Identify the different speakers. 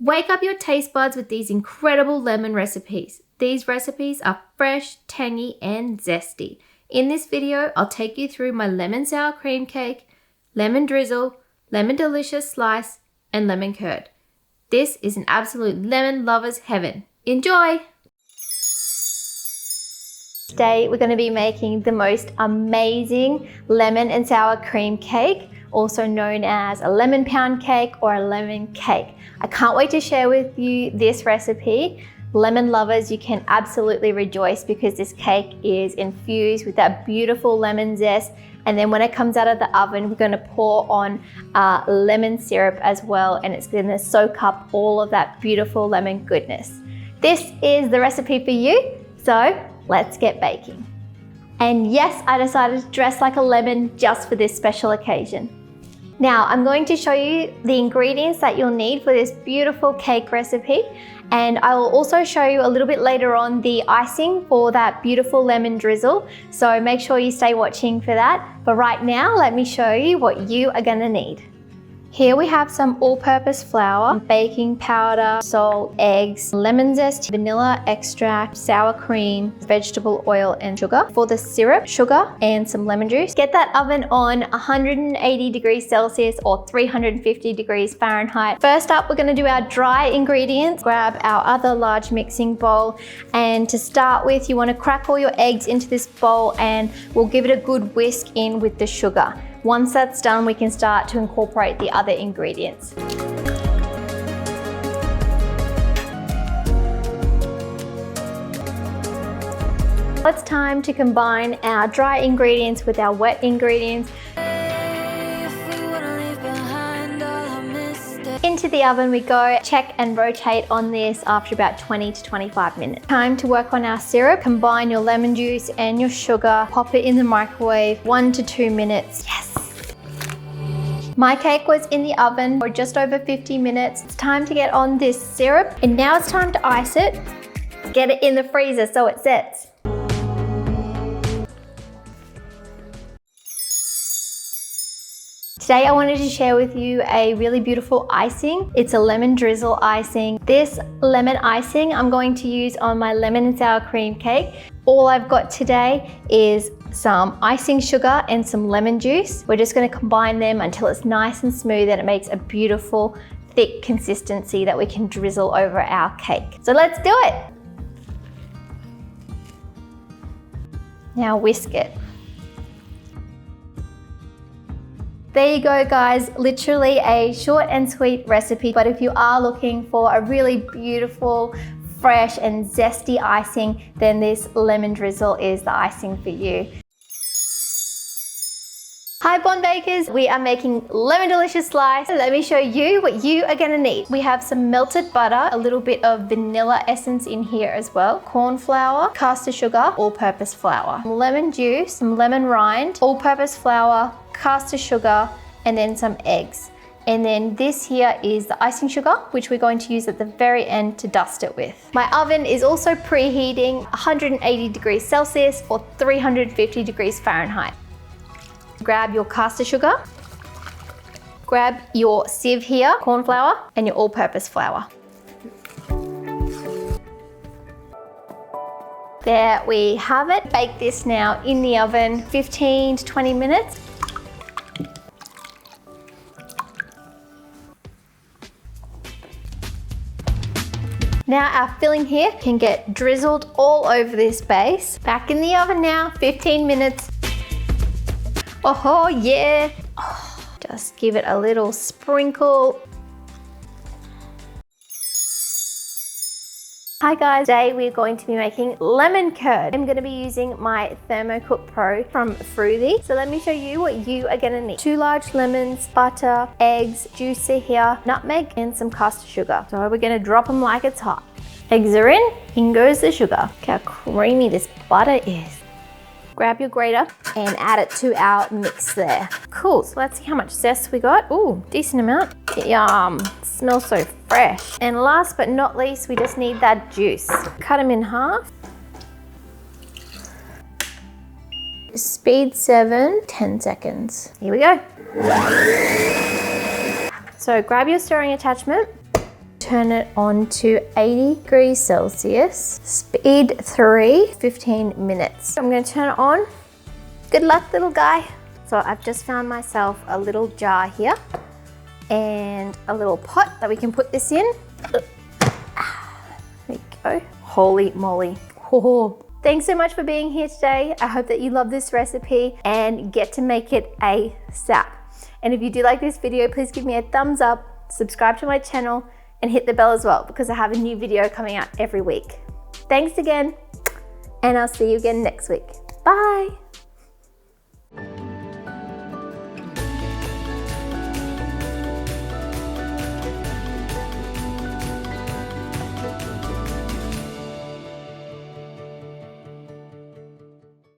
Speaker 1: Wake up your taste buds with these incredible lemon recipes. These recipes are fresh, tangy, and zesty. In this video, I'll take you through my lemon sour cream cake, lemon drizzle, lemon delicious slice, and lemon curd. This is an absolute lemon lover's heaven. Enjoy! Today, we're going to be making the most amazing lemon and sour cream cake, also known as a lemon pound cake or a lemon cake. I can't wait to share with you this recipe. Lemon lovers, you can absolutely rejoice because this cake is infused with that beautiful lemon zest. And then when it comes out of the oven, we're going to pour on lemon syrup as well, and it's going to soak up all of that beautiful lemon goodness. This is the recipe for you, so let's get baking. And yes, I decided to dress like a lemon just for this special occasion. Now, I'm going to show you the ingredients that you'll need for this beautiful cake recipe, and I will also show you a little bit later on the icing for that beautiful lemon drizzle, so make sure you stay watching for that. But right now, let me show you what you are gonna need. Here we have some all-purpose flour, baking powder, salt, eggs, lemon zest, vanilla extract, sour cream, vegetable oil, and sugar. For the syrup, sugar and some lemon juice. Get that oven on 180 degrees Celsius or 350 degrees Fahrenheit. First up, we're gonna do our dry ingredients. Grab our other large mixing bowl, and to start with, you wanna crack all your eggs into this bowl, and we'll give it a good whisk in with the sugar. Once that's done, we can start to incorporate the other ingredients. It's time to combine our dry ingredients with our wet ingredients. Into the oven we go. Check and rotate on this after about 20 to 25 minutes. Time to work on our syrup. Combine your lemon juice and your sugar. Pop it in the microwave 1 to 2 minutes. Yes! My cake was in the oven for just over 50 minutes. It's time to get on this syrup, and now it's time to ice it. Get it in the freezer so it sets. Today I wanted to share with you a really beautiful icing. It's a lemon drizzle icing. This lemon icing I'm going to use on my lemon and sour cream cake. All I've got today is some icing sugar and some lemon juice. We're just going to combine them until it's nice and smooth and it makes a beautiful thick consistency that we can drizzle over our cake. So let's do it. Now whisk it. There you go, guys, literally a short and sweet recipe, but if you are looking for a really beautiful, fresh and zesty icing, then this lemon drizzle is the icing for you. Hi Bond Bakers, we are making lemon delicious slice. Let me show you what you are gonna need. We have some melted butter, a little bit of vanilla essence in here as well, corn flour, caster sugar, all-purpose flour, lemon juice, some lemon rind, all-purpose flour, caster sugar, and then some eggs. And then this here is the icing sugar, which we're going to use at the very end to dust it with. My oven is also preheating 180 degrees Celsius or 350 degrees Fahrenheit. Grab your caster sugar, grab your sieve here, corn flour, and your all-purpose flour. There we have it. Bake this now in the oven 15 to 20 minutes. Now our filling here can get drizzled all over this base. Back in the oven now, 15 minutes. Oh yeah. Oh, just give it a little sprinkle. Hi guys, today we're going to be making lemon curd. I'm going to be using my Thermocook Pro from Fruity. So let me show you what you are going to need. 2 large lemons, butter, eggs, juicer here, nutmeg, and some caster sugar. So we're going to drop them like it's hot. Eggs are in goes the sugar. Look how creamy this butter is. Grab your grater and add it to our mix there. Cool, so let's see how much zest we got. Ooh, decent amount. Yum, smells so fresh. And last but not least, we just need that juice. Cut them in half. Speed 7, 10 seconds. Here we go. So grab your stirring attachment, turn it on to 80 degrees Celsius, speed 3, 15 minutes. I'm gonna turn it on. Good luck, little guy. So I've just found myself a little jar here and a little pot that we can put this in. There we go. Holy moly. Oh. Thanks so much for being here today. I hope that you love this recipe and get to make it ASAP. And if you do like this video, please give me a thumbs up, subscribe to my channel, and hit the bell as well because I have a new video coming out every week. Thanks again, and I'll see you again next week. Bye.